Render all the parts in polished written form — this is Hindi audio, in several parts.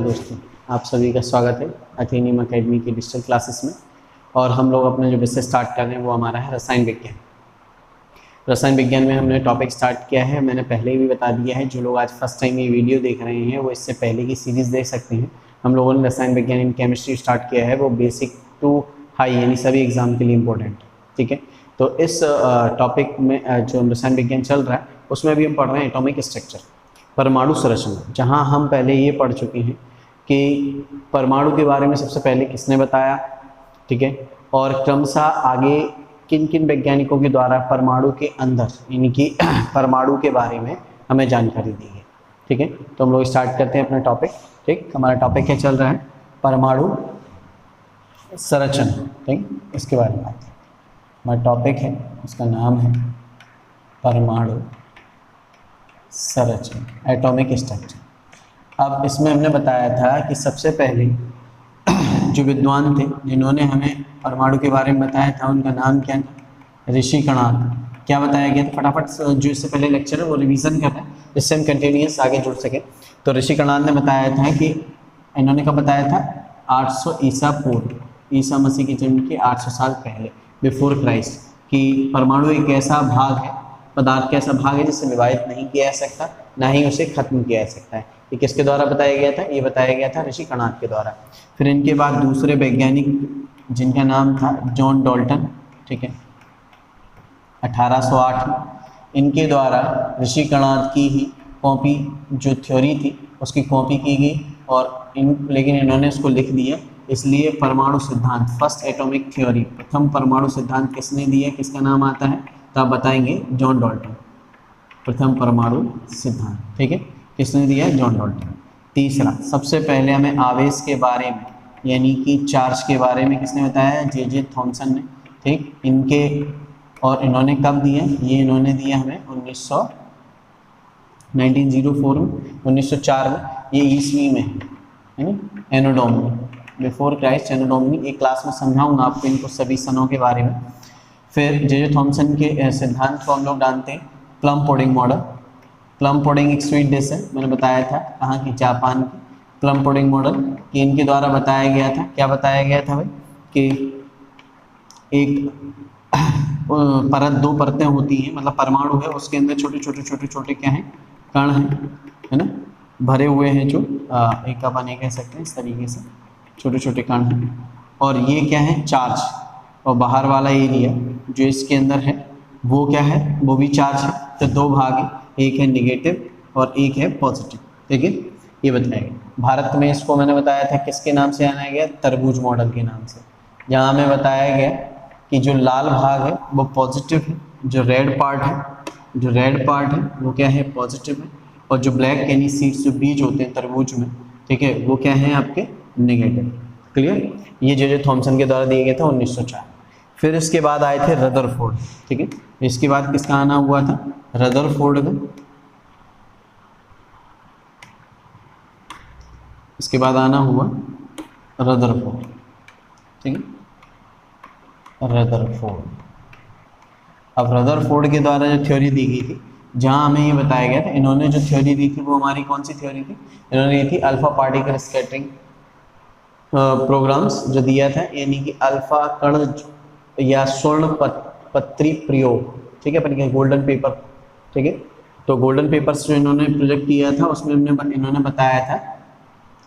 दोस्तों, आप सभी का स्वागत है अथेनियम एकेडमी की डिजिटल क्लासेस में। और हम लोग अपना जो विषय स्टार्ट कर रहे हैं वो हमारा है रसायन विज्ञान। रसायन विज्ञान में हमने टॉपिक स्टार्ट किया है, मैंने पहले भी बता दिया है। जो लोग आज फर्स्ट टाइम ये वीडियो देख रहे हैं वो इससे पहले की सीरीज़ देख सकते हैं। हम लोगों ने रसायन विज्ञान इन केमिस्ट्री स्टार्ट किया है, वो बेसिक टू हाई यानी सभी एग्जाम के लिए इम्पोर्टेंट है। ठीक है, तो इस टॉपिक में जो रसायन विज्ञान चल रहा है उसमें भी हम पढ़ रहे हैं एटॉमिक स्ट्रक्चर, परमाणु संरचना, जहां हम पहले ये पढ़ चुके हैं कि परमाणु के बारे में सबसे पहले किसने बताया। ठीक है, और क्रमशः आगे किन किन वैज्ञानिकों के द्वारा परमाणु के अंदर यानी कि परमाणु के बारे में हमें जानकारी दी है। ठीक है, तो हम लोग स्टार्ट करते हैं अपना टॉपिक। ठीक, हमारा टॉपिक क्या चल रहा है, परमाणु संरचना। ठीक, इसके बारे में बात है। हमारा टॉपिक है, उसका नाम है परमाणु संरचना, एटॉमिक स्ट्रक्चर। अब इसमें हमने बताया था कि सबसे पहले जो विद्वान थे जिन्होंने हमें परमाणु के बारे में बताया था उनका नाम क्या था, ऋषि कणाद। क्या बताया गया था, फटाफट जो इससे पहले लेक्चर है वो रिवीजन करना है जिससे हम कंटिन्यूस आगे जुड़ सके। तो ऋषि कणाद ने बताया था कि इन्होंने कब बताया था, 800 ईसा पूर्व, ईसा मसीह की जन्म के 800 साल पहले, बिफोर क्राइस्ट, कि परमाणु एक ऐसा भाग है, पदार्थ का ऐसा भाग है जिसे विभाजित नहीं किया जा सकता, ना ही उसे खत्म किया जा सकता है। ये किसके द्वारा बताया गया था, ये बताया गया था ऋषि कणाद के द्वारा। फिर इनके बाद दूसरे वैज्ञानिक जिनका नाम था जॉन डाल्टन। ठीक है, 1808 में इनके द्वारा ऋषि कणाद की ही कॉपी जो थ्योरी थी उसकी कॉपी की गई और लेकिन इन्होंने उसको लिख दिया, इसलिए परमाणु सिद्धांत, फर्स्ट एटॉमिक थ्योरी, प्रथम परमाणु सिद्धांत किसने दिया, किसका नाम आता है, तो आप बताएंगे जॉन डाल्टन, प्रथम परमाणु सिद्धांत। ठीक है, किसने दिया, जॉन डाल्टन। तीसरा, सबसे पहले हमें आवेश के बारे में यानी कि चार्ज के बारे में किसने बताया, जे थॉमसन ने। ठीक, इनके और इन्होंने कब दिया, ये इन्होंने दिया हमें 1904 में, 1904 में, ये ईस्वी में है ना, एनोडोमनी, बिफोर क्राइस्ट एनोडोमनी। एक क्लास में समझाऊंगा आपको इनको सभी सनों के बारे में। फिर जे थॉमसन के सिद्धांत को हम लोग जानते हैं, plum pudding model. Plum pudding एक स्वीट डिश है, मैंने बताया था, कहाँ की, जापान की। प्लम पुडिंग मॉडल कि इनके द्वारा बताया गया था, क्या बताया गया था भाई, कि एक परत, दो परतें होती हैं, मतलब परमाणु है, उसके अंदर छोटे छोटे क्या हैं, कण हैं, है ना, भरे हुए हैं, जो एक अपन ये कह सकते हैं इस तरीके से छोटे छोटे कण हैं, और ये क्या है, चार्ज, और बाहर वाला एरिया जो इसके अंदर है वो क्या है, वो भी चार्ज है। तो दो भाग है, एक है निगेटिव और एक है पॉजिटिव। ठीक है, ये बताया गया। भारत में इसको मैंने बताया था किसके नाम से आना गया, तरबूज मॉडल के नाम से, जहाँ हमें बताया गया कि जो लाल भाग है वो पॉजिटिव है, जो रेड पार्ट है वो क्या है, पॉजिटिव है, और जो ब्लैक यानी सीड्स, जो बीज होते हैं तरबूज में, ठीक है, वो क्या है आपके, नेगेटिव। क्लियर, ये जे थॉमसन के द्वारा दिया गया था 1904। फिर इसके बाद आए थे रदरफोर्ड। ठीक है, इसके बाद किसका आना हुआ था, रदरफोर्ड का। इसके बाद आना हुआ रदरफोर्ड। ठीक है, रदरफोर्ड। अब रदरफोर्ड के द्वारा जो थ्योरी दी गई थी, जहां हमें ये बताया गया था, इन्होंने जो थ्योरी दी थी वो हमारी कौन सी थ्योरी थी, इन्होंने दी थी अल्फा पार्टिकल स्कैटरिंग प्रोग्राम्स जो दिया था, यानी कि अल्फा कण या स्वर्ण पत्री प्रयोग। ठीक है, पर गोल्डन पेपर। ठीक है, तो गोल्डन पेपर्स जो इन्होंने प्रोजेक्ट किया था उसमें इन्होंने बताया था,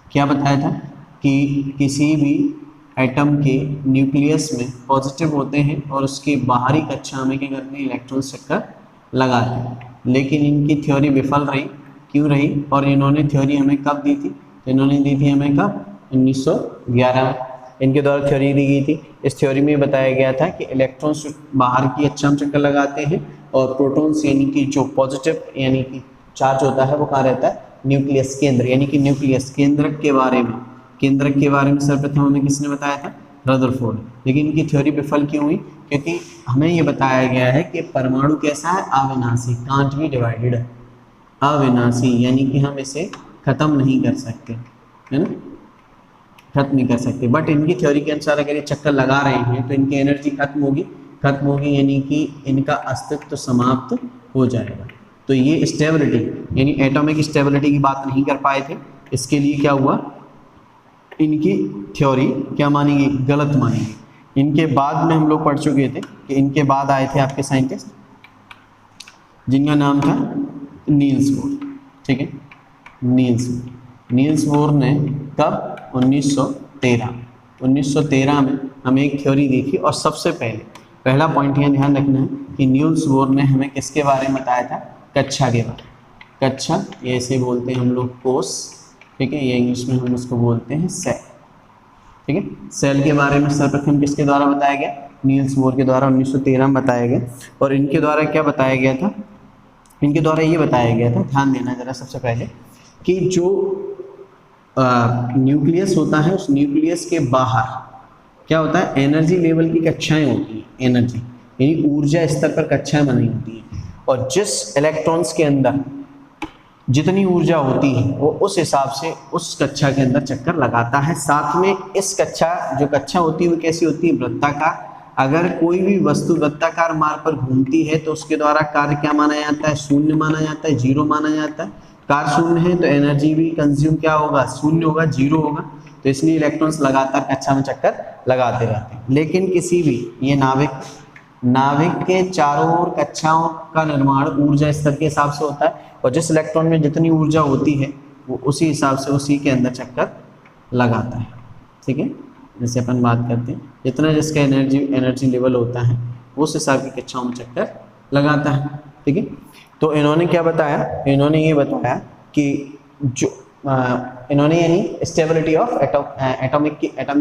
क्या बताया था, कि किसी भी एटम के न्यूक्लियस में पॉजिटिव होते हैं और उसकी बाहरी कक्षा में क्या करते हैं, इलेक्ट्रॉन चक्कर लगाते हैं। लेकिन इनकी थ्योरी विफल रही, क्यों रही, और इन्होंने थ्योरी हमें कब दी थी, तो इन्होंने दी थी हमें कब, 1911 में इनके द्वारा थ्योरी दी गई थी। इस थ्योरी में बताया गया था कि इलेक्ट्रॉन्स बाहर की कक्षा में चक्कर लगाते हैं और प्रोटॉन्स यानी कि जो पॉजिटिव यानी कि चार्ज होता है वो कहाँ रहता है, न्यूक्लियस केंद्र, यानी कि न्यूक्लियस केंद्रक के बारे में सर्वप्रथम हमें किसने बताया था, रदरफोर्ड। लेकिन इनकी थ्योरी विफल क्यों हुई, क्योंकि हमें ये बताया गया है कि परमाणु कैसा है, अविनाशी, कांट बी डिवाइडेड, अविनाशी, यानी कि हम इसे खत्म नहीं कर सकते, है ना, खत्म नहीं कर सकते। बट इनकी थ्योरी के अनुसार अगर ये चक्कर लगा रहे हैं तो इनकी एनर्जी खत्म होगी, यानी कि इनका अस्तित्व समाप्त हो जाएगा। तो ये स्टेबिलिटी यानी एटॉमिक स्टेबिलिटी की बात नहीं कर पाए थे, इसके लिए क्या हुआ, इनकी थ्योरी क्या मानी गई, गलत मानी गई। इनके बाद में हम लोग पढ़ चुके थे कि इनके बाद आए थे आपके साइंटिस्ट जिनका नाम था नील्स बोर, ठीक है। नील्स बोर ने कब, 1913 में हमें एक थ्योरी देखी। और सबसे पहला पॉइंट यहाँ ध्यान रखना है कि नील्स बोर ने हमें किसके बारे में बताया था, कक्षा के बारे में। कक्षा ये ऐसे बोलते हैं हम लोग कोष, ठीक है, ये इंग्लिश में हम उसको बोलते हैं सेल, ठीक है। सेल के बारे में सर्वप्रथम किसके द्वारा बताया गया, नील्स बोर के द्वारा 1913 में बताया गया। और इनके द्वारा क्या बताया गया था, इनके द्वारा ये बताया गया था, ध्यान देना जरा, सबसे पहले कि जो न्यूक्लियस होता है उस न्यूक्लियस के बाहर क्या होता है, एनर्जी लेवल की कक्षाएं होती हैं, एनर्जी यानी ऊर्जा स्तर पर कक्षाएं बनी होती हैं। और जिस इलेक्ट्रॉन्स के अंदर जितनी ऊर्जा होती है वो उस हिसाब से उस कक्षा के अंदर चक्कर लगाता है। साथ में इस जो कक्षा होती है वो कैसी होती है, वृत्ताकार। अगर कोई भी वस्तु वृत्ताकार मार्ग पर घूमती है तो उसके द्वारा कार्य क्या माना जाता है, शून्य माना जाता है, जीरो माना जाता है। कार्य शून्य है तो एनर्जी भी कंज्यूम क्या होगा, शून्य होगा, जीरो होगा। तो इसलिए इलेक्ट्रॉन्स लगातार कक्षा में चक्कर लगाते रहते हैं। लेकिन किसी भी ये नाभिक के चारों ओर कक्षाओं का निर्माण ऊर्जा स्तर के हिसाब से होता है। और जिस इलेक्ट्रॉन में जितनी ऊर्जा होती है वो उसी हिसाब से उसी के अंदर चक्कर लगाता है, ठीक है। जैसे अपन बात करते हैं जितना जिसका एनर्जी लेवल होता है उस हिसाब की कक्षाओं में चक्कर लगाता है, ठीक है। तो इन्होंने क्या बताया, इन्होंने ये बताया कि जो इन्होंने यानी स्टेबिलिटी ऑफ एटम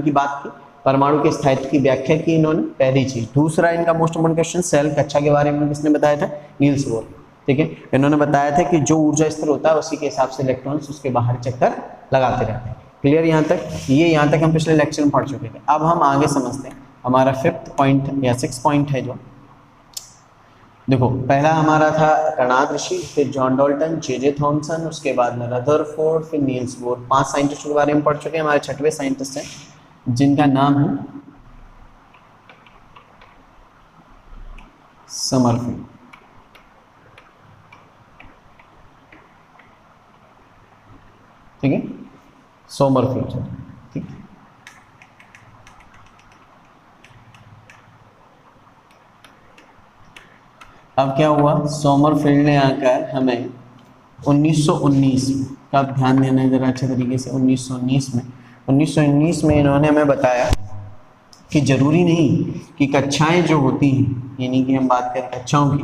की बात की, परमाणु के स्थायित्व की व्याख्या की इन्होंने, पहली चीज। दूसरा इनका मोस्ट इम्पोर्टेंट क्वेश्चन, सेल कक्षा के बारे में किसने बताया था, नील्स बोर, ठीक है। इन्होंने बताया था कि जो ऊर्जा स्तर होता है उसी के हिसाब से इलेक्ट्रॉन्स उसके बाहर चक्कर लगाते रहते हैं। क्लियर यहाँ तक, यहाँ तक हम पिछले लेक्चर में पढ़ चुके थे। अब हम आगे समझते हैं हमारा 5th पॉइंट या 6th पॉइंट है जो, देखो पहला हमारा था कर्नाड ऋषि, फिर जॉन डाल्टन, जे थॉमसन, उसके बाद में रदरफोर्ड, फिर नील्स बोर। 5 साइंटिस्टों के बारे में पढ़ चुके हैं। हमारे 6वें साइंटिस्ट हैं जिनका नाम है समरफील्ड, ठीक है, सोमरफील्ड, ठीक। अब क्या हुआ, सोमरफील्ड ने आकर हमें 1919 का, आप ध्यान देना जरा अच्छे तरीके से, 1919 में इन्होंने हमें बताया कि जरूरी नहीं कि कक्षाएं जो होती हैं, यानी कि हम बात करें कक्षाओं की,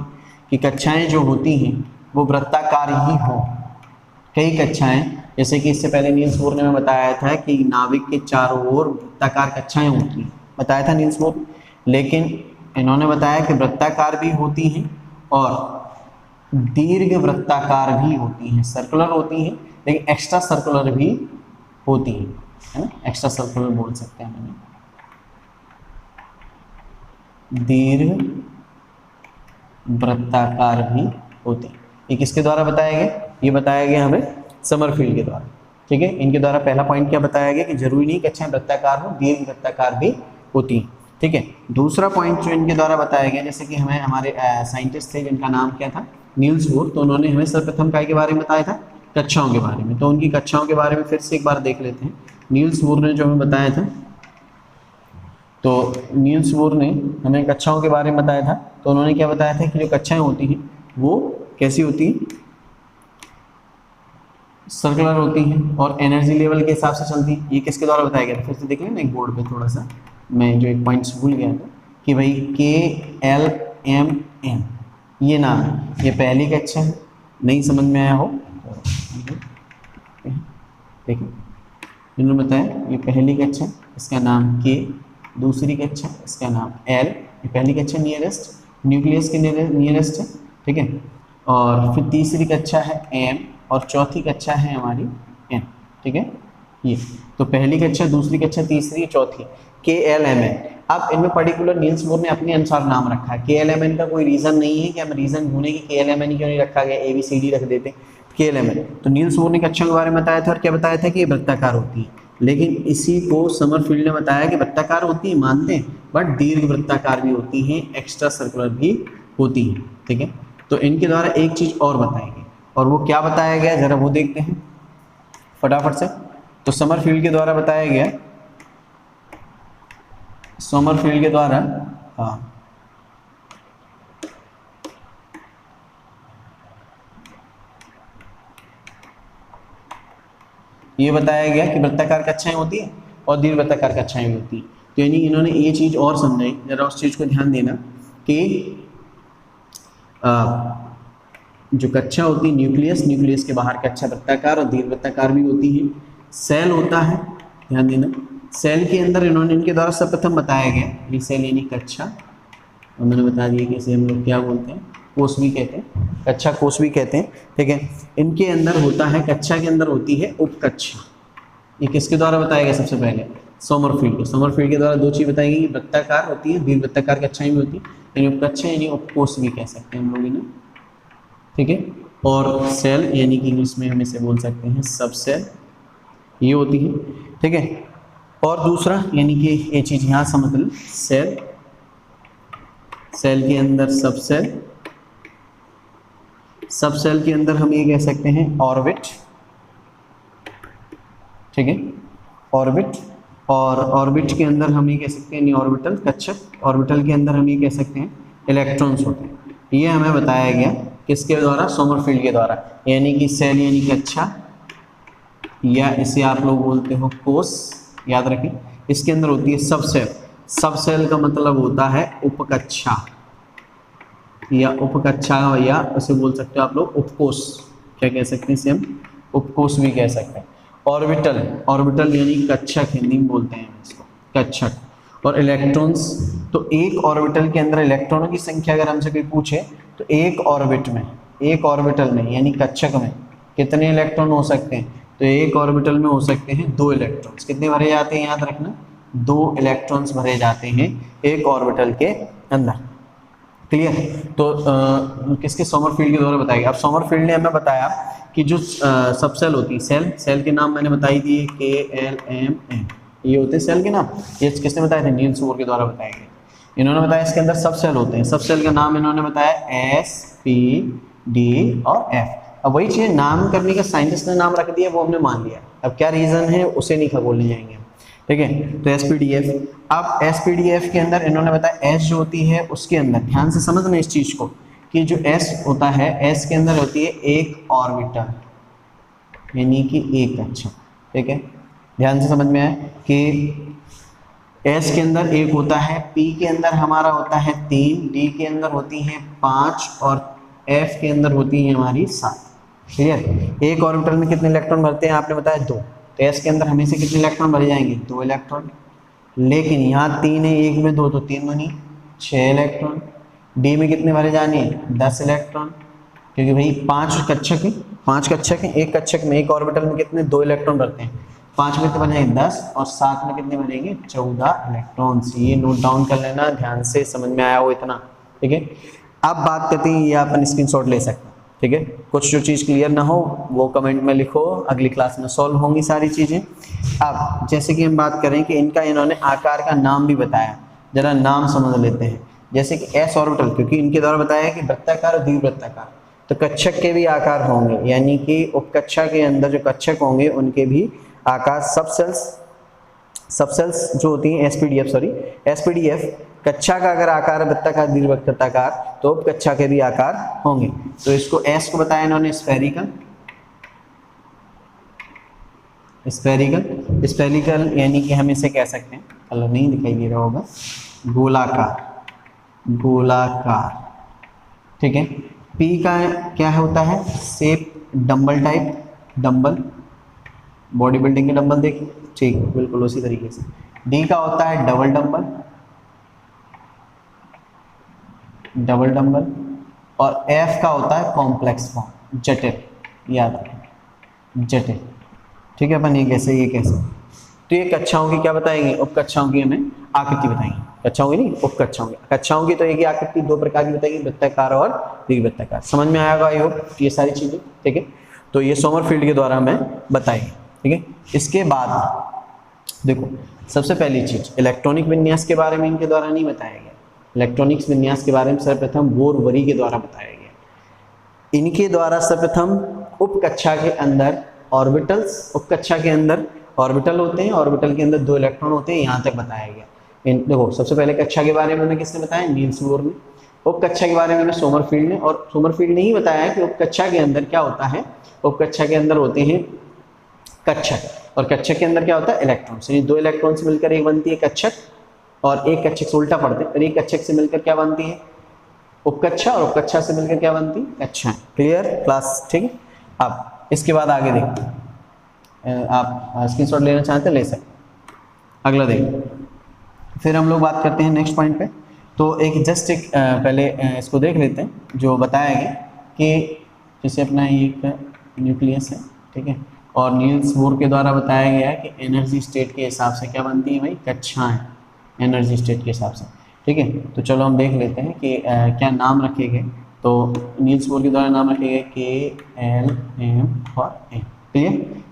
कि कक्षाएं जो होती हैं वो वृत्ताकार ही हो। कई कक्षाएं, जैसे कि इससे पहले नील्स बोर ने हमें बताया था कि नाभिक के चारों ओर वृत्ताकार कक्षाएं होती हैं, बताया था नील्स बोर। लेकिन इन्होंने बताया कि वृत्ताकार भी होती हैं और दीर्घ वृत्ताकार भी होती हैं, सर्कुलर होती हैं, लेकिन एक्स्ट्रा सर्कुलर भी होती हैं, है ना, एक्स्ट्रा सर्कुलर बोल सकते हैं मैंने। दीर्घ वृत्ताकार भी होती है। ये किसके द्वारा बताया गया, ये बताया गया हमें समरफील्ड के द्वारा, ठीक है। इनके द्वारा पहला पॉइंट क्या बताया गया कि जरूरी नहीं कक्षाएं वृत्ताकार हो, दीर्घ वृत्ताकार भी होती हैं, ठीक है। दूसरा पॉइंट जो इनके द्वारा बताया गया, जैसे कि हमें हमारे साइंटिस्ट थे जिनका नाम क्या था, नील्स बोर, तो उन्होंने हमें सर्वप्रथम काय के बारे में बताया था, कक्षाओं के बारे में। तो उनकी कक्षाओं के बारे में फिर से एक बार देख लेते हैं। नील्स बोर ने जो हमें बताया था, तो नील्स बोर ने हमें कक्षाओं के बारे में बताया था। तो उन्होंने क्या बताया था कि जो कक्षाएं होती हैं वो कैसी होती हैं, सर्कुलर होती हैं और एनर्जी लेवल के हिसाब से चलती हैं। ये किसके द्वारा बताया गया, फिर से देख लेना एक बोर्ड पे, थोड़ा सा मैं जो एक पॉइंट्स भूल गया था कि भाई KLMN ये नाम है, ये पहली कक्षा है, नहीं समझ में आया हो देखिए, इन्होंने बताया ये पहली कक्षा, इसका नाम K, दूसरी कक्षा इसका नाम L, ये पहली कक्षा नियरेस्ट, न्यूक्लियस के नियरेस्ट है, ठीक है। और फिर तीसरी कक्षा है M और चौथी कक्षा है हमारी N, ठीक है। ये तो पहली कक्षा, दूसरी कक्षा, तीसरी, चौथी, KLMN। अब इनमें पर्टिकुलर नील्स बोर ने अपने अनुसार नाम रखा है। KLMN का कोई रीज़न नहीं है कि हम रीज़न ढूंढें कि KLMN क्यों नहीं रखा गया, ABCD रख देते KLMN। तो नील्स बोर ने कक्षा के बारे में बताया था और क्या बताया था कि ये वृत्ताकार होती है। लेकिन इसी को समरफील्ड ने बताया कि वृत्ताकार होती है, मानते हैं, बट दीर्घ वृत्ताकार भी होती हैं, एक्स्ट्रा सर्कुलर भी होती हैं, ठीक है। तो इनके द्वारा एक चीज़ और बताई गई, और वो क्या बताया गया जरा वो देखते हैं फटाफट से। तो समरफील्ड के द्वारा बताया गया, समरफील्ड के द्वारा, हाँ, ये बताया गया कि वृत्ताकार कक्षाएं होती है और दीर्घवृत्ताकार कक्षाएं होती है। तो यानी इन्होंने ये चीज और समझाई, जरा उस चीज को ध्यान देना कि जो कक्षा होती है न्यूक्लियस, न्यूक्लियस के बाहर कक्षा वृत्ताकार और दीर्घवृत्ताकार भी होती है। सेल होता है, ध्यान देना, सेल के अंदर इन्होंने इनके द्वारा सर्वप्रथम बताया गया, ये सेल यानी कक्षा, और मैंने बता दिया कि इसे हम लोग क्या बोलते हैं, कोष भी कहते हैं, कक्षा कोष भी कहते हैं, ठीक है। इनके अंदर होता है, कक्षा के अंदर होती है उपकक्षा। ये किसके द्वारा बताया गया सबसे पहले, सोमरफील्ड के। सोमरफील्ड के द्वारा दो चीज बताई गई, वृत्ताकार होती है, दीर्घवृत्ताकार कक्षाएं भी होती है, यानी उपकक्षा यानी उपकोष भी कह सकते हैं हम लोग इन्हें, ठीक है। और सेल यानी कि इंग्लिश में हम इसे बोल सकते हैं सब सेल, ये होती है, ठीक है। और दूसरा यानी कि ये चीज यहाँ समझ लो, सेल, सेल के अंदर सब सेल, सब सेल के अंदर हम ये कह सकते हैं ऑर्बिट, ठीक है, ऑर्बिट। और ऑर्बिट के अंदर हम ये कह सकते हैं ऑर्बिटल कक्षक, ऑर्बिटल के अंदर हम ये कह सकते हैं इलेक्ट्रॉन्स होते हैं। ये हमें बताया गया किसके द्वारा, सोमरफील्ड के द्वारा, यानी कि सेल यानी कक्षा, या इसे आप लोग बोलते हो कोष, याद रखें। इसके अंदर होती है सब सेल, सब सेल का मतलब होता है उपकक्षा या उपकक्षा, या उसे बोल सकते हो आप लोग उपकोष, क्या कह सकते हैं इसे हम, उपकोष भी कह सकते हैं। ऑर्बिटल, ऑर्बिटल यानी कक्षक, हिंदी में बोलते हैं इसको कक्षक। और इलेक्ट्रॉन्स, तो एक ऑर्बिटल के अंदर इलेक्ट्रॉनों की संख्या अगर हमसे कोई पूछे तो एक ऑर्बिट में, एक ऑर्बिटल में यानी कक्षक में कितने इलेक्ट्रॉन हो सकते हैं, तो एक ऑर्बिटल में हो सकते हैं 2 इलेक्ट्रॉन्स। कितने भरे जाते हैं, याद रखना, 2 इलेक्ट्रॉन्स भरे जाते हैं एक ऑर्बिटल के अंदर, क्लियर। तो किसके, सोमरफील्ड के द्वारा बताया गया। अब सोमरफील्ड ने हमें बताया कि जो सब सेल होती है, सेल, सेल के नाम मैंने बताई थी KLMN, ये होते हैं सेल के नाम। ये किसने बताए थे, नील्स बोर के द्वारा बताए गए। इन्होंने बताया इसके अंदर सब सेल होते हैं, सब सेल का नाम इन्होंने बताया S, P, D और F। अब वही चीज़ नाम करने का साइंटिस्ट ने नाम रख दिया, वो हमने मान लिया। अब क्या रीज़न है उसे नहीं खगोलने जाएंगे, ठीक है। तो SPDF, अब SPDF के अंदर इन्होंने बताया S जो होती है उसके अंदर, ध्यान से समझना इस चीज़ को, कि जो S होता है, S के अंदर होती है एक ऑर्बिटल यानी कि एक कक्षा, ठीक है। ध्यान से समझ में आए कि S के अंदर एक होता है, P के अंदर हमारा होता है 3, D के अंदर होती है 5 और F के अंदर होती है हमारी 7, क्लियर। एक ऑर्बिटल में कितने इलेक्ट्रॉन भरते हैं, आपने बताया 2, तो S के अंदर हमेशा कितने इलेक्ट्रॉन भरे जाएंगे, 2 इलेक्ट्रॉन। लेकिन यहाँ 3 है, एक में 2 तो 3 बनी 6 इलेक्ट्रॉन। D में कितने भरे जाने, 10 इलेक्ट्रॉन, क्योंकि भाई 5 कक्षक है, 5 कक्षक है, एक कक्षक में, एक ऑर्बिटल में कितने, 2 इलेक्ट्रॉन भरते हैं, 5 में तो बनेंगे 10 और 7 में कितने बनेंगे, 14 इलेक्ट्रॉन्स। ये नोट डाउन कर लेना, ध्यान से समझ में आया हो इतना, ठीक है। अब बात करते हैं, ये अपन स्क्रीनशॉट ले सकते हैं, ठीक है। कुछ जो चीज़ क्लियर ना हो वो कमेंट में लिखो, अगली क्लास में सॉल्व होंगी सारी चीज़ें। अब जैसे कि हम बात करें कि इनका इन्होंने आकार का नाम भी बताया, जरा नाम समझ लेते हैं। जैसे कि S ऑर्बिटल, क्योंकि इनके द्वारा बताया कि वृत्ताकार और दीर्घवृत्ताकार, तो कक्षक के भी आकार होंगे, यानी कि उपकक्षा के अंदर जो कक्षक होंगे उनके भी आकार, सब सेल्स जो होती हैं SPDF कक्षा का अगर आकार वृत्ताकार दीर्घवृत्ताकार, तो उपकक्षा के भी आकार होंगे। तो इसको S को बताया इन्होंने स्फेरिकल, स्फेरिकल यानी कि हम इसे कह सकते हैं, कलर नहीं दिखाई दे रहा होगा, गोलाकार, ठीक है। P का क्या होता है, shape, dumbbell type, dumbbell, body building के डंबल देखिए, ठीक, बिल्कुल उसी तरीके से। D का होता है डबल डंबल, और F का होता है कॉम्प्लेक्स फॉर्म, जटिल, याद रखें, जटिल, ठीक है। अपन ये कैसे, तो ये कक्षाओं की क्या बताएंगे, उपकक्षाओं की हमें आकृति बताएंगे, कक्षाओं की नहीं, उपकक्षाओं की। कक्षाओं की तो एक ही आकृति 2 प्रकार की बताएगी, वृत्ताकार और दीर्घवृत्ताकार। समझ में आएगा आई होप ये सारी चीजें, ठीक है। तो ये सोमरफील्ड के द्वारा हमें बताएंगे, ठीक है। इसके बाद देखो, सबसे पहली चीज इलेक्ट्रॉनिक विन्यास के बारे में इनके द्वारा नहीं बताया गया। इलेक्ट्रॉनिक्स विन्यास के बारे में सर्वप्रथम बोर-वरी के द्वारा बताया गया। इनके द्वारा सर्वप्रथम उपकक्षा के अंदर ऑर्बिटल्स, उपकक्षा के अंदर ऑर्बिटल होते हैं, ऑर्बिटल के अंदर 2 इलेक्ट्रॉन होते हैं, यहाँ तक बताया गया। देखो सबसे पहले कक्षा के बारे में किसने बताया, नील्स बोर ने। उप कक्षा के बारे में सोमरफील्ड ने, और सोमरफील्ड ने ही बताया है कि उप कक्षा के अंदर क्या होता है, उप कक्षा के अंदर होते हैं कक्षक, और कक्षक के अंदर क्या होता है, इलेक्ट्रॉन। ये 2 इलेक्ट्रॉन से मिलकर एक बनती है कक्षक, और एक कक्षक से उल्टा पढ़ते हैं, और एक कक्षक से मिलकर क्या बनती है, उपकक्षा, और उपकक्षा से मिलकर क्या बनती है, कक्षा। क्लियर क्लास, ठीक है। अब इसके बाद आगे देखते हैं, आप स्क्रीनशॉट लेना चाहते हैं ले सकते। अगला देखिए, फिर हम लोग बात करते हैं नेक्स्ट पॉइंट पे। तो एक जस्ट एक पहले इसको देख लेते हैं जो बताया गया कि जैसे अपना एक न्यूक्लियस है, ठीक है, और नील्स बोर के द्वारा बताया गया है कि एनर्जी स्टेट के हिसाब से क्या बनती है भाई, कक्षाएं, एनर्जी स्टेट के हिसाब से, ठीक है। तो चलो हम देख लेते हैं कि क्या नाम रखे गए। तो नील्स बोर के द्वारा नाम रखे गए K, L, M और M,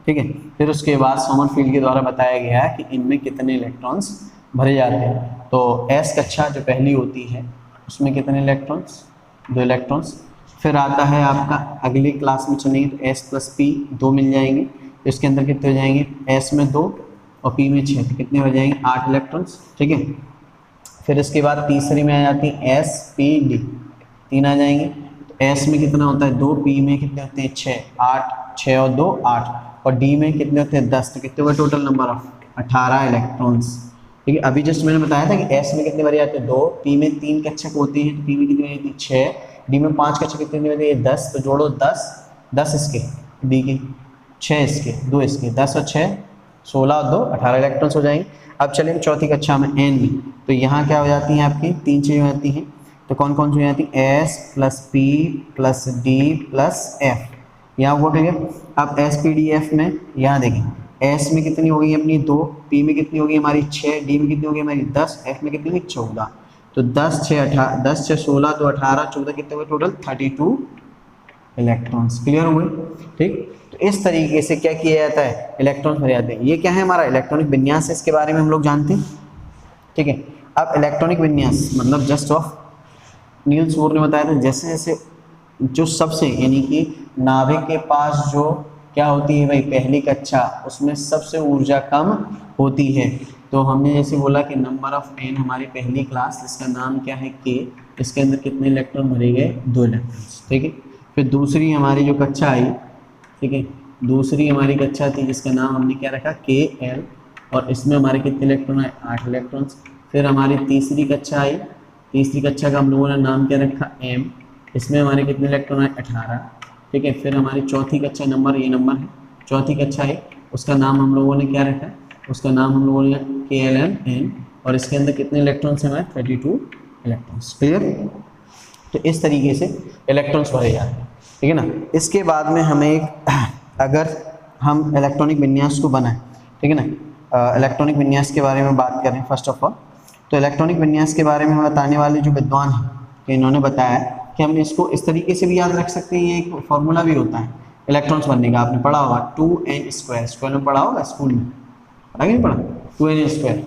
ठीक है। फिर उसके बाद सोमरफील्ड के द्वारा बताया गया है कि इनमें कितने इलेक्ट्रॉन्स भरे जाते हैं। तो S कक्षा जो पहली होती है उसमें कितने इलेक्ट्रॉन्स, 2 इलेक्ट्रॉन्स। फिर आता है आपका अगली क्लास में चलेंगे तो S + P 2 मिल जाएंगे, तो इसके अंदर कितने हो जाएंगे, S में 2 और P में 6, तो कितने हो जाएंगे, 8 इलेक्ट्रॉन्स, ठीक है। फिर इसके बाद तीसरी में आ जाती है S, P, D, 3 आ जाएंगे। तो S में कितना होता है 2, P में कितने होते हैं 6, 8, 6 और 2 8, और D में कितने होते हैं 10, तो कितने हुए टोटल नंबर ऑफ 18 इलेक्ट्रॉन्स, ठीक है। अभी जस्ट मैंने बताया था कि S में कितने भरे जाते हैं 2, P में 3 कक्षक होते हैं, तो P में कितने होती है 6, D में 5 कक्षक कितने होते हैं 10, तो जोड़ो 10, 10 इसके D के, 6 इसके, 2 इसके, 10 और 6 16 और 2 18 इलेक्ट्रॉन्स हो जाएंगे। अब चलिए चौथी कक्षा में N में, तो यहाँ क्या हो जाती हैं आपकी 3 चीज़ें हो जाती हैं, तो कौन कौन सी हो जाती है, S + P + D + F, यहाँ वो कहेंगे। अब S, P, D, F में यहाँ देखें, S में कितनी हो गई अपनी 2, P में कितनी हो गई हमारी 6, D में कितनी हो गई हमारी 10, F में कितनी होगी 14, तो 10 6 16 तो 18 14 कितने हुए टोटल 32 इलेक्ट्रॉन्स। क्लियर हुए, ठीक। तो इस तरीके से क्या किया जाता है, इलेक्ट्रॉन्स भरे जाते हैं। ये क्या है हमारा इलेक्ट्रॉनिक विन्यास, इसके बारे में हम लोग जानते हैं, ठीक है। अब इलेक्ट्रॉनिक विन्यास मतलब जस्ट ऑफ नील्स बोर ने बताया था, जैसे जैसे जो सबसे यानी कि नाभिक के पास जो क्या होती है भाई पहली कक्षा, उसमें सबसे ऊर्जा कम होती है। तो हमने जैसे बोला कि नंबर ऑफ N हमारी पहली क्लास, जिसका नाम क्या है K, इसके अंदर कितने इलेक्ट्रॉन भरे गए 2 इलेक्ट्रॉन्स, ठीक है। फिर दूसरी हमारी जो कक्षा आई, ठीक है, दूसरी हमारी कक्षा थी जिसका नाम हमने क्या रखा KL, और इसमें हमारे कितने इलेक्ट्रॉन आए 8 इलेक्ट्रॉन्स। फिर हमारी तीसरी कक्षा आई, तीसरी कक्षा का हम लोगों ने नाम क्या रखा M, इसमें हमारे कितने इलेक्ट्रॉन आए 18, ठीक है। फिर हमारी चौथी कक्षा नंबर ये नंबर है, चौथी कक्षा है, उसका नाम हम लोगों ने क्या रखा, उसका नाम हम लोगों ने KLN, और इसके अंदर कितने इलेक्ट्रॉन्स हैं हमारे 32 इलेक्ट्रॉन्स। क्लियर। तो इस तरीके से इलेक्ट्रॉन्स भरे जाते हैं, ठीक है ना। इसके बाद में हमें एक अगर हम इलेक्ट्रॉनिक विन्यास को बनाएं, ठीक है ना, इलेक्ट्रॉनिक विन्यास के बारे में बात करें फर्स्ट ऑफ ऑल, तो इलेक्ट्रॉनिक विन्यास के बारे में बताने वाले जो विद्वान हैं कि इन्होंने बताया कि हम इसको इस तरीके से भी याद रख सकते हैं। ये एक फॉर्मूला भी होता है इलेक्ट्रॉन्स बनने का, आपने पढ़ा होगा 2n², स्कूल में पढ़ा होगा, स्कूल में पढ़ा कि नहीं पढ़ा, 2n²।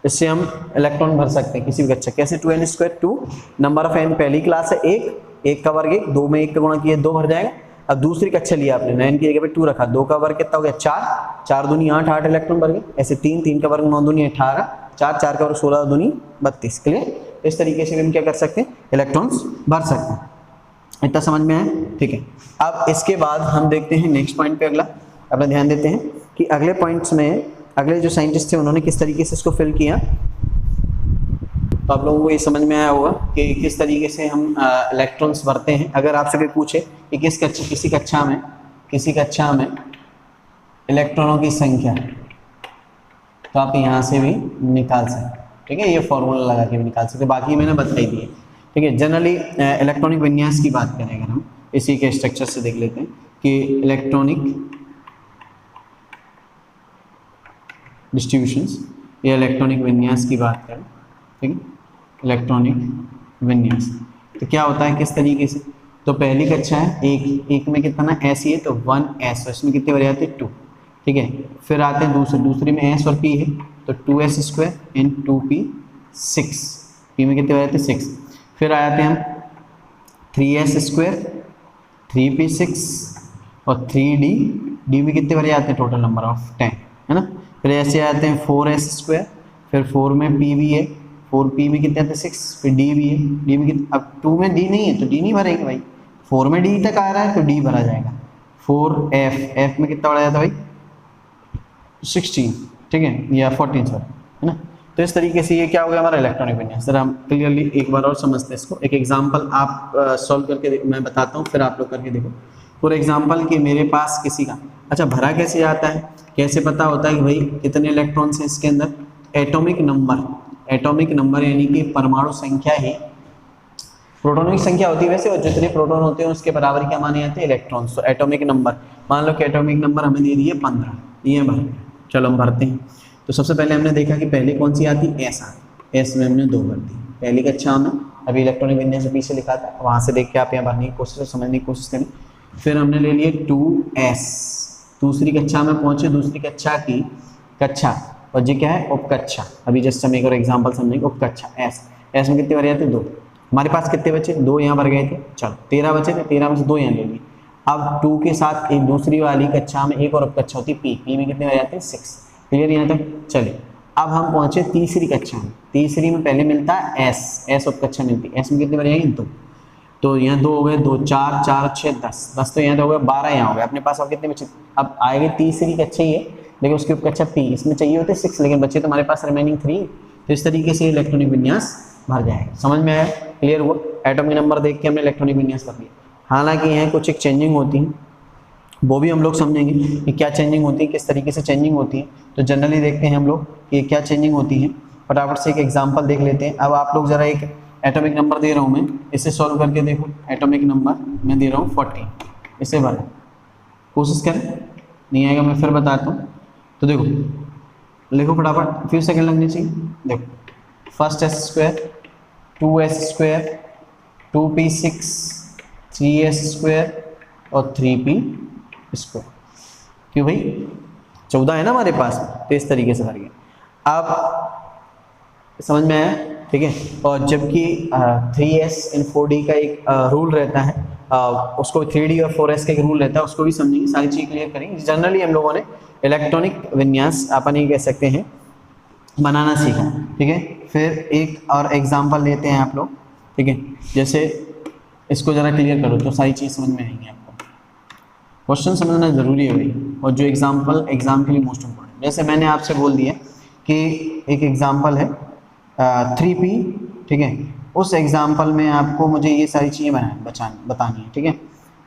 इससे हम इलेक्ट्रॉन भर सकते हैं किसी भी कक्षा। कैसे 2n², 2 नंबर ऑफ n पहली क्लास है 1, 1 का वर्ग 1, 2 में 1 का गुणा किया 2 भर जाएगा। अब दूसरी कक्षा लिया आपने, 9 की जगह पे 2 रखा, 2 का वर्ग कितना हो गया 4, 4 दूनी 8, 8 इलेक्ट्रॉन भर गए। ऐसे 3, 3 का वर्ग 9 दूनी 18, 4, 4 का वर्ग 16 दूनी 32। क्लियर। इस तरीके से भी हम क्या कर सकते हैं, इलेक्ट्रॉन्स भर सकते हैं। इतना समझ में आया, ठीक है। अब इसके बाद हम देखते हैं नेक्स्ट पॉइंट पे, अगला अपना ध्यान देते हैं कि अगले पॉइंट्स में अगले जो साइंटिस्ट थे उन्होंने किस तरीके से इसको फिल किया। तो आप लोगों को ये समझ में आया होगा कि किस तरीके से हम इलेक्ट्रॉन्स भरते हैं। अगर आपसे कोई पूछे कि किसी कक्षा में इलेक्ट्रॉनों की संख्या, तो आप यहाँ से भी निकाल सकते, ठीक है। ये फॉर्मूला लगा के भी निकाल सकते, बाकी मैंने बता ही दिए, ठीक है। जनरली इलेक्ट्रॉनिक विन्यास की बात करें अगर हम इसी के स्ट्रक्चर से देख लेते हैं कि इलेक्ट्रॉनिक डिस्ट्रीब्यूशंस या इलेक्ट्रॉनिक विन्यास की बात करें, ठीक है, इलेक्ट्रॉनिक विन्यास तो क्या होता है किस तरीके से। तो पहली कक्षा है एक में कितना S है, तो 1s, तो इसमें कितने भरे जाते हैं 2, ठीक है। फिर आते हैं दूसरी में S और P है, तो 2s² इन 2p 6, P में कितने भरे जाते हैं 6। फिर आ जाते हैं हम 3s², 3p 6 और 3d, d में कितने भरे जाते हैं टोटल नंबर ऑफ 10, है ना। फिर ऐसे आते हैं 4s², फिर 4 में p भी है, 4p में कितने आते हैं 6, फिर d भी है, d भी कितने, अब 2 में d नहीं है तो d नहीं भरेंगे भाई, 4 में d तक आ रहा है तो d भरा जाएगा। 4f में कितना बढ़ा जाता है भाई 16, ठीक है, या 14 सॉरी, है ना। तो इस तरीके से ये क्या हो गया हमारा इलेक्ट्रॉनिक विन्यास। सर हम क्लियरली एक बार और समझते हैं इसको, एक एग्जांपल आप सॉल्व करके मैं बताता हूँ, फिर आप लोग करके देखो। फॉर एग्जांपल कि मेरे पास किसी का, अच्छा भरा कैसे जाता है, कैसे पता होता है कि भाई कितने इलेक्ट्रॉन्स हैं इसके अंदर, एटॉमिक नंबर यानी कि परमाणु संख्या ही प्रोटॉनों की संख्या होती है वैसे, और जितने प्रोटॉन होते हैं उसके बराबर क्या माने जाते हैं इलेक्ट्रॉन्स। तो एटॉमिक नंबर, मान लो कि एटॉमिक नंबर हमें दे दिए 15, ये भर, चलो हम भरते हैं। तो सबसे पहले हमने देखा कि पहले कौन सी आती, एस आती, एस में हमने 2 भर दी, पहली कक्षा में अभी इलेक्ट्रॉनिक विन्यास से पीछे लिखा था, वहाँ से देख के आप यहाँ भरने की कोशिश, समझने की कोशिश करें। फिर हमने ले लिए 2s, दूसरी कक्षा में पहुँचे, दूसरी कक्षा की कक्षा, और ये क्या है उपकक्षा, अभी जस्ट हम एक और एग्जाम्पल समझेंगे, उपकक्षा एस में कितने भर जाते हैं 2, हमारे पास कितने बचे 2 यहाँ भर गए थे, चलो 13 बचे थे, 13 में से 2 यहाँ ले लिए। अब 2 के साथ एक दूसरी वाली कक्षा में एक और उपकक्षा होती है पी में कितने भर जाते हैं 6, क्लियर यहाँ तक। चलिए अब हम पहुंचे तीसरी कक्षा में, तीसरी में पहले मिलता है एस उपकक्षा मिलती है, एस में कितने भर जाएंगे 2, तो यहाँ 2 हो गए, 2 4 4 6 10 तो यहाँ तो हो गया 12, यहाँ हो गया अपने पास। अब कितने बचे, अब आएगी तीसरी कक्षा ही है लेकिन उसकी उपकक्षा पी, इसमें चाहिए होते 6 लेकिन बच्चे तो हमारे पास रिमेनिंग 3, तो इस तरीके से इलेक्ट्रॉनिक विन्यास भर जाएगा। समझ में आया, क्लियर हुआ। एटॉमिक नंबर देख के हमने इलेक्ट्रॉनिक विन्यास कर लिया। हालांकि यहाँ कुछ एक चेंजिंग होती है, वो भी हम लोग समझेंगे कि क्या चेंजिंग होती है, किस तरीके से चेंजिंग होती है। तो जनरली देखते हैं हम लोग कि क्या चेंजिंग होती है। फटाफट से एक एग्जांपल देख लेते हैं। अब आप लोग जरा एक एटॉमिक नंबर दे रहा हूँ मैं, इसे सॉल्व करके देखो। एटॉमिक नंबर मैं दे रहा हूँ 40, इसे भरा कोशिश करें, नहीं आएगा मैं फिर बताता हूँ। तो देखो लिखो फटाफट, फ्यू सेकंड लगने चाहिए। देखो first s², 2s², 2p6, 3s² और 3p², क्यों भाई 14 है ना हमारे पास, तो इस तरीके से भर गया। अब समझ में आया, ठीक है। और जबकि 3s इन 4d का एक रूल रहता है, उसको 3d और 4s का एक रूल रहता है, उसको भी समझेंगे, सारी चीज़ क्लियर करेंगे। जनरली हम लोगों ने इलेक्ट्रॉनिक विन्यास अपन ये कह सकते हैं बनाना सीखा, ठीक है। फिर एक और एग्जांपल लेते हैं आप लोग, ठीक है। जैसे इसको ज़रा क्लियर करो तो सारी चीज़ समझ में आएंगी आपको। क्वेश्चन समझना ज़रूरी है भाई, और जो एग्जांपल एग्जाम के लिए मोस्ट इम्पोर्टेंट। जैसे मैंने आपसे बोल दिया कि एक एग्जांपल है 3p, ठीक है। उस एग्जांपल में आपको मुझे ये सारी चीज़ें बतानी है, ठीक है।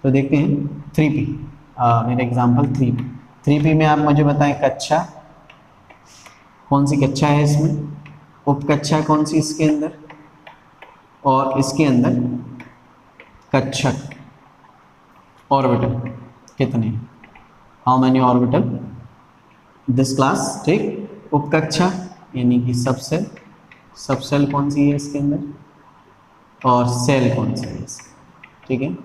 तो देखते हैं 3p, मेरा एग्जांपल 3p में आप मुझे बताएं कक्षा, कौन सी कक्षा है इसमें, उपकक्षा कौन सी इसके अंदर, और इसके अंदर कक्षक, ऑर्बिटल कितने, how many orbital this class, ठीक। उपकक्षा यानी कि सबसेल कौन सी है इसके अंदर, और सेल कौन सी है इसके, ठीक है,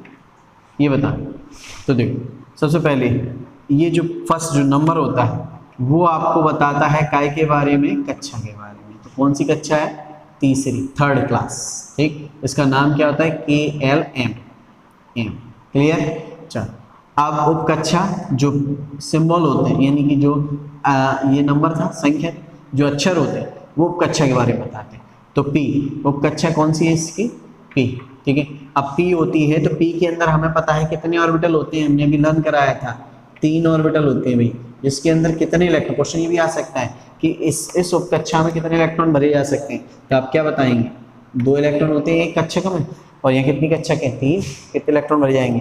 ये बता। तो देखो सबसे पहले ये जो फर्स्ट जो नंबर होता है वो आपको बताता है काय के बारे में, कक्षा के बारे में। तो कौन सी कक्षा है, तीसरी, 3rd क्लास, ठीक। इसका नाम क्या होता है KLM, क्लियर। चलो अब उपकक्षा जो सिंबल होते हैं यानी कि जो ये नंबर था संख्या, जो अक्षर होते हैं वो उपकक्षा के बारे में बताते हैं। तो P उपकक्षा कौन सी है इसकी, P, ठीक है। अब P होती है तो P के अंदर हमें पता है कितने ऑर्बिटल होते हैं, हमने अभी लर्न कराया था 3 ऑर्बिटल होते हैं भाई, जिसके अंदर कितने इलेक्ट्रॉन, क्वेश्चन ये भी आ सकता है कि इस उपकक्षा में कितने इलेक्ट्रॉन भरे जा सकते हैं। तो आप क्या बताएंगे, 2 इलेक्ट्रॉन होते हैं एक कक्षक में, और यहाँ कितनी कक्षक है 3, कितने इलेक्ट्रॉन भरे जाएंगे,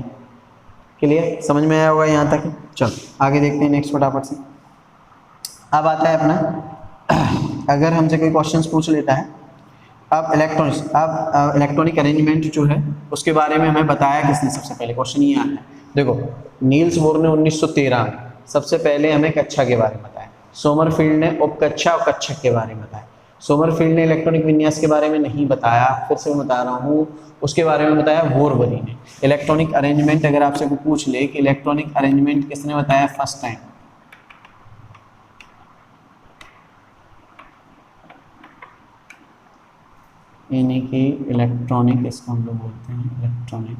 क्लियर, समझ में आया होगा यहाँ तक। चलो आगे देखते हैं नेक्स्ट फटाफट से। अब आता है अपना, अगर हमसे कोई क्वेश्चन पूछ लेता है, अब इलेक्ट्रॉनिक अरेंजमेंट जो है उसके बारे में हमें बताया किसने, सबसे पहले क्वेश्चन ये आता है। देखो नील्स बोर ने 1913 में सबसे पहले हमें कक्षा के बारे में बताया, सोमरफील्ड ने उपकक्षा और कक्षक के बारे में बताया। सोमरफील्ड ने इलेक्ट्रॉनिक विन्यास के बारे में नहीं बताया, फिर से मैं बता रहा हूँ, उसके बारे में बताया वोरबरी ने। इलेक्ट्रॉनिक अरेंजमेंट अगर आपसे कोई पूछ ले कि इलेक्ट्रॉनिक अरेंजमेंट किसने बताया फर्स्ट टाइम, यानी कि इलेक्ट्रॉनिक, इसको हम लोग बोलते हैं इलेक्ट्रॉनिक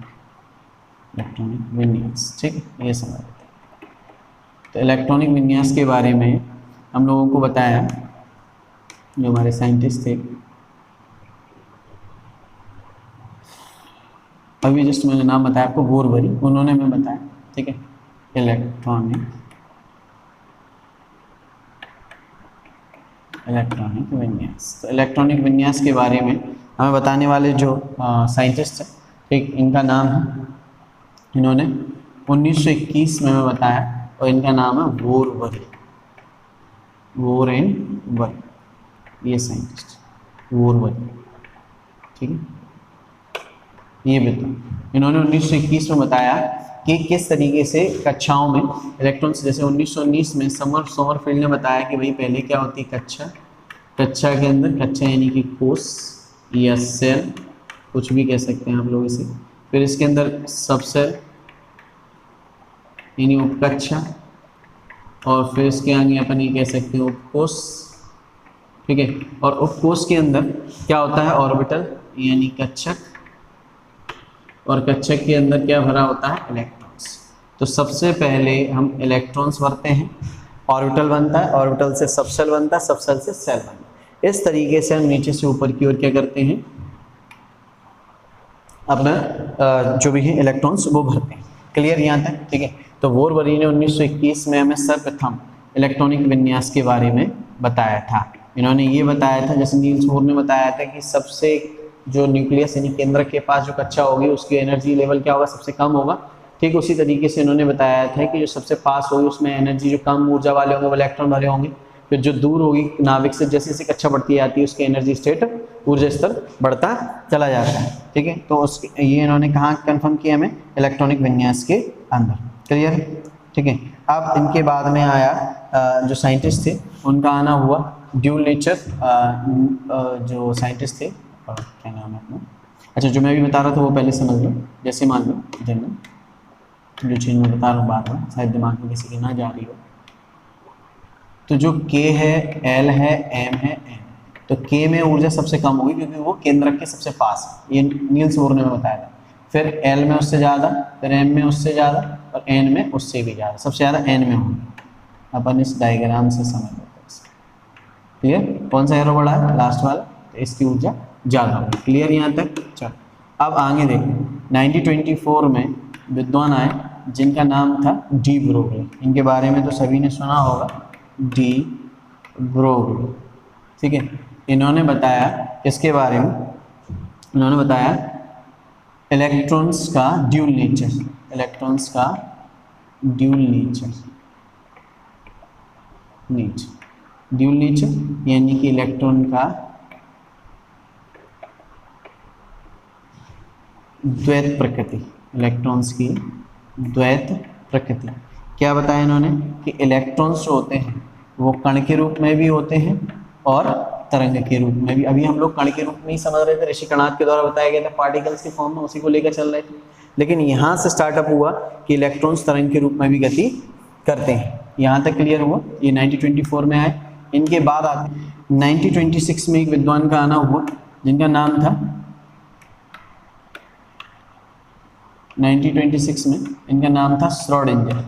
विन्यास, ठीक, ये समझ लेते हैं। तो इलेक्ट्रॉनिक विन्यास के बारे में हम लोगों को बताया, जो हमारे साइंटिस्ट थे, अभी जस्ट मैंने नाम बताया आपको, बोरबरी, उन्होंने हमें बताया, ठीक है, इलेक्ट्रॉनिक विन्यास। तो इलेक्ट्रॉनिक विन्यास के बारे में हमें बताने वाले जो साइंटिस्ट हैं, ठीक, इनका नाम है, इन्होंने 1921 में हमें बताया, और इनका नाम है बोरबरी, बोरबरी, ये साइंटिस्ट बोरबरी, ठीक है। ये बताओ, इन्होंने 1921 में बताया कि किस तरीके से कक्षाओं में इलेक्ट्रॉन्स, जैसे 1919 में समरफील्ड ने बताया कि भाई पहले क्या होती है कक्षा, कक्षा के अंदर, कक्षा यानी कि कोष या सेल, कुछ भी कह सकते हैं आप लोग इसे, फिर इसके अंदर सबसेल यानी उपकक्षा, और फिर इसके आगे अपन ये कह सकते हैं उपकोष, ठीक है। और उपकोष के अंदर क्या होता है, ऑर्बिटल यानी कक्षक, और कक्षक के अंदर क्या भरा होता है, इलेक्ट्रॉन्स। तो सबसे पहले हम इलेक्ट्रॉन्स भरते हैं, ऑर्बिटल बनता है, ऑर्बिटल से सबसेल बनता है, सबसेल से सेल बनता है। इस तरीके से हम नीचे से ऊपर की ओर क्या करते हैं, अपना जो भी है इलेक्ट्रॉन्स वो भरते हैं। क्लियर यहाँ तक, ठीक है। तो बोरबरी ने 1921 में हमें सर्वप्रथम इलेक्ट्रॉनिक विन्यास के बारे में बताया था। इन्होंने ये बताया था, जैसे नील्स बोर ने बताया था कि सबसे जो न्यूक्लियस यानी केंद्र के पास जो कक्षा होगी उसकी एनर्जी लेवल क्या होगा, सबसे कम होगा। ठीक उसी तरीके से इन्होंने बताया था कि जो सबसे पास होगी उसमें एनर्जी जो कम ऊर्जा वाले होंगे वो इलेक्ट्रॉन भरे होंगे, फिर जो दूर होगी नाभिक से जैसे जैसे कक्षा बढ़ती जाती है उसकी एनर्जी स्टेट, ऊर्जा स्तर बढ़ता चला जाता है। ठीक है, तो उसके ये इन्होंने कहाँ कंफर्म किया हमें, इलेक्ट्रॉनिक विन्यास के अंदर। क्लियर, ठीक है। अब इनके बाद में आया जो साइंटिस्ट थे उनका आना हुआ ड्यूल नेचर, जो साइंटिस्ट थे, क्या नाम है अपना, अच्छा जो मैं भी बता रहा था वो पहले समझ लो। जैसे मान लो जनरल जो चीज़ मैं बता रहा हूँ बार बार, शायद दिमाग में किसी की ना जा रही हो, तो जो K है, L है, M है, N, तो K में ऊर्जा सबसे कम होगी क्योंकि वो केंद्रक के सबसे पास है, ये नील्स बोर ने बताया था। फिर L में उससे ज़्यादा, फिर M में उससे ज़्यादा, और N में उससे भी ज़्यादा, सबसे ज़्यादा N में होगी। अपन इस डायग्राम से समझ लेते हैं। क्लियर, कौन सा एरो बड़ा है, लास्ट वाला, तो इसकी ऊर्जा ज़्यादा होगी। क्लियर यहाँ तक। चलो अब आगे देखो, 1924 में विद्वान आए जिनका नाम था डी ब्रोगली। इनके बारे में तो सभी ने सुना होगा, डी ब्रोगली। ठीक है, इन्होंने बताया किसके बारे में, इन्होंने बताया इलेक्ट्रॉन्स का ड्यूल नेचर, इलेक्ट्रॉन्स का ड्यूल नेचर, ड्यूल नेचर यानी कि इलेक्ट्रॉन का द्वैत प्रकृति, इलेक्ट्रॉन्स की द्वैत प्रकृति। क्या बताया इन्होंने कि इलेक्ट्रॉन्स जो होते हैं वो कण के रूप में भी होते हैं और तरंग के रूप में भी। अभी हम लोग कण के रूप में ही समझ रहे थे, ऋषि कणाद के द्वारा बताया गया था पार्टिकल्स के फॉर्म में, उसी को लेकर चल रहे थे। लेकिन यहाँ से स्टार्टअप हुआ कि इलेक्ट्रॉन्स तरंग के रूप में भी गति करते हैं। यहाँ तक क्लियर हुआ, ये 1924 में आए। इनके बाद आते 1926 में एक विद्वान का आना हुआ जिनका नाम था, 1926 में इनका नाम था श्रोडिंगर।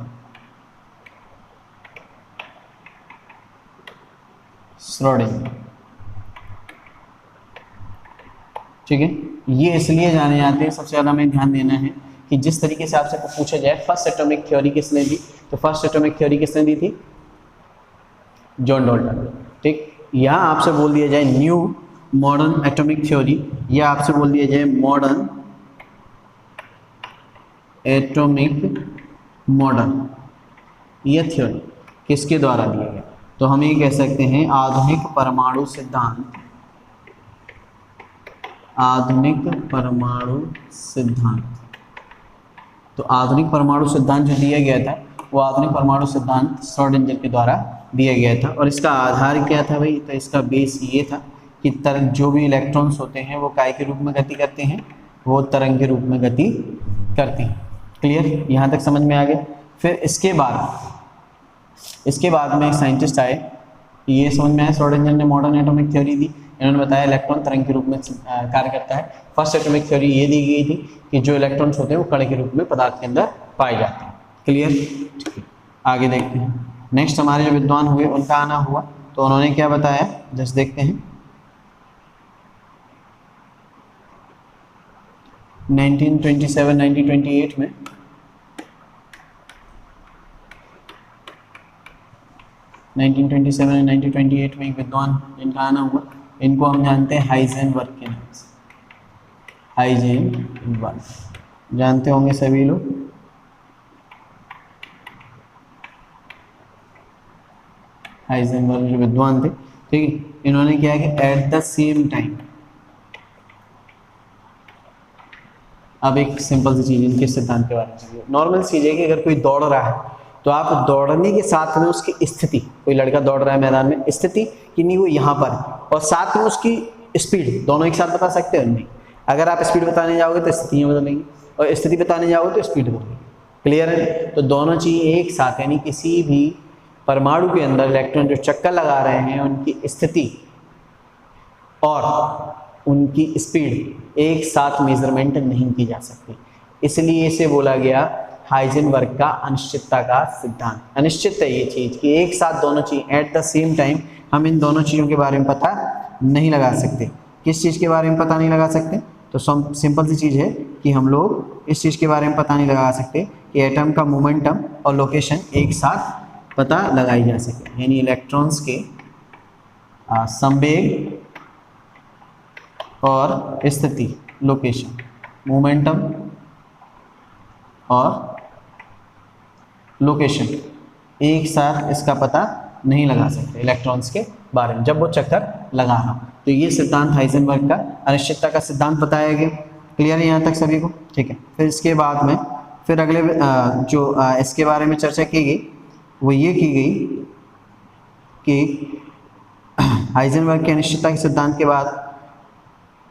श्रोडिंगर, ठीक है। ये इसलिए जाने जाते हैं, सबसे ज़्यादा हमें ध्यान देना है कि जिस तरीके से आपसे पूछा जाए फर्स्ट एटॉमिक थ्योरी किसने दी, तो फर्स्ट एटॉमिक थ्योरी किसने दी थी, जॉन डाल्टन। ठीक, यहाँ आपसे बोल दिया जाए न्यू मॉडर्न एटॉमिक थ्योरी, या आपसे बोल दिया जाए मॉडर्न एटॉमिक मॉडल, यह थ्योरी किसके द्वारा दिया गया, तो हम ये कह सकते हैं आधुनिक परमाणु सिद्धांत, आधुनिक परमाणु सिद्धांत। तो आधुनिक परमाणु सिद्धांत जो दिया गया था वो आधुनिक परमाणु सिद्धांत श्रोडिंगर के द्वारा दिया गया था। और इसका आधार क्या था भाई, तो इसका बेस ये था कि तरंग, जो भी इलेक्ट्रॉन्स होते हैं वो काय के रूप में गति करते हैं, वो तरंग के रूप में गति करते हैं। क्लियर, यहाँ तक समझ में आ गया। फिर इसके बाद में एक साइंटिस्ट आए, ये समझ में आया, श्रोडिंगर ने मॉडर्न एटॉमिक थ्योरी दी। इन्होंने बताया इलेक्ट्रॉन तरंग के रूप में कार्य करता है। फर्स्ट एटॉमिक थ्योरी ये दी गई थी कि जो इलेक्ट्रॉन्स होते हैं वो कण के रूप में पदार्थ के अंदर पाए जाते हैं। क्लियर, आगे देखते हैं। नेक्स्ट हमारे जो विद्वान हुए उनका आना हुआ, तो उन्होंने क्या बताया, जस्ट देखते हैं। 1927-1928 में 1927 में एक विद्वान जिनका आना हुआ, इनको हम जानते हैं हाइजेनबर्ग के नाम से। हाइजेनबर्ग जानते होंगे सभी लोग। हाइजेनबर्ग जो विद्वान थे, ठीक है, इन्होंने क्या है कि एट द सेम टाइम, अब एक सिंपल सी चीज इनके सिद्धांत के बारे में। नॉर्मल चीज है कि अगर कोई दौड़ रहा है तो आप दौड़ने के साथ में उसकी स्थिति, कोई लड़का दौड़ रहा है मैदान में, स्थिति कि नहीं वो यहाँ पर, और साथ में उसकी स्पीड, दोनों एक साथ बता सकते हो नहीं। अगर आप स्पीड बताने जाओगे तो स्थितियाँ बदलेंगी, और स्थिति बताने जाओगे तो स्पीड बदलेगी। क्लियर है? तो दोनों चीज़ एक साथ, यानी किसी भी परमाणु के अंदर इलेक्ट्रॉन जो चक्कर लगा रहे हैं उनकी स्थिति और उनकी स्पीड एक साथ मेजरमेंट नहीं की जा सकती, इसलिए इसे बोला गया हाइजेनबर्ग का अनिश्चितता का सिद्धांत। अनिश्चित है ये चीज़ कि एक साथ दोनों चीज़ एट द सेम टाइम, हम इन दोनों चीज़ों के बारे में पता नहीं लगा सकते। किस चीज़ के बारे में पता नहीं लगा सकते? तो सिंपल सी चीज़ है कि हम लोग इस चीज़ के बारे में पता नहीं लगा सकते कि एटम का मोमेंटम और लोकेशन एक साथ पता लगाई जा सके, यानी इलेक्ट्रॉन्स के संवेग और स्थिति, लोकेशन, मोमेंटम और लोकेशन एक साथ इसका पता नहीं लगा सकते इलेक्ट्रॉन्स के बारे में जब वो चक्कर लगा रहा हो। तो ये सिद्धांत हाइजेनबर्ग का अनिश्चितता का सिद्धांत बताया गया। क्लियर है यहाँ तक सभी को? ठीक है। फिर इसके बाद में फिर अगले जो इसके बारे में चर्चा की गई वो ये की गई कि हाइजेनबर्ग के अनिश्चितता के सिद्धांत के बाद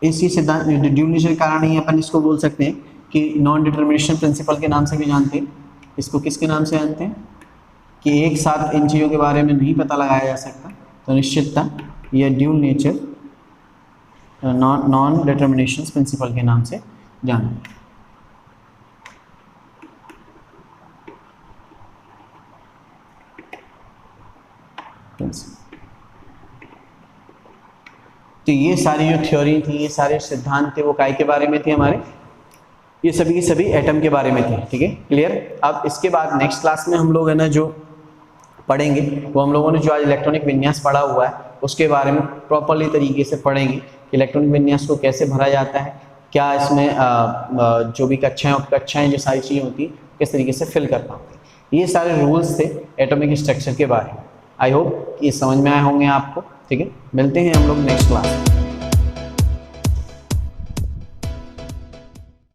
इसी सिद्धांत ड्यूल नेचर कारण ही अपन इसको बोल सकते हैं कि नॉन डिटर्मिनेशन प्रिंसिपल के नाम से भी जानते हैं। इसको किसके नाम से जानते हैं कि एक साथ इन चीज़ों के बारे में नहीं पता लगाया जा सकता, तो निश्चितता या dual nature non determination principle के नाम से जाना। तो ये सारी जो थ्योरी थी, ये सारे सिद्धांत थे, वो काय के बारे में थे हमारे, ये सभी की सभी एटम के बारे में थे। ठीक है, क्लियर। अब इसके बाद नेक्स्ट क्लास में हम लोग है ना जो पढ़ेंगे वो हम लोगों ने जो आज इलेक्ट्रॉनिक विन्यास पढ़ा हुआ है उसके बारे में प्रॉपरली तरीके से पढ़ेंगे कि इलेक्ट्रॉनिक विन्यास को कैसे भरा जाता है, क्या इसमें जो भी कक्षाएं जो सारी चीज़ें होती किस तरीके से फिल कर पाते। ये सारे रूल्स थे एटॉमिक स्ट्रक्चर के बारे में। आई होप ये समझ में आए होंगे आपको। ठीक है, मिलते हैं हम लोग नेक्स्ट क्लास में।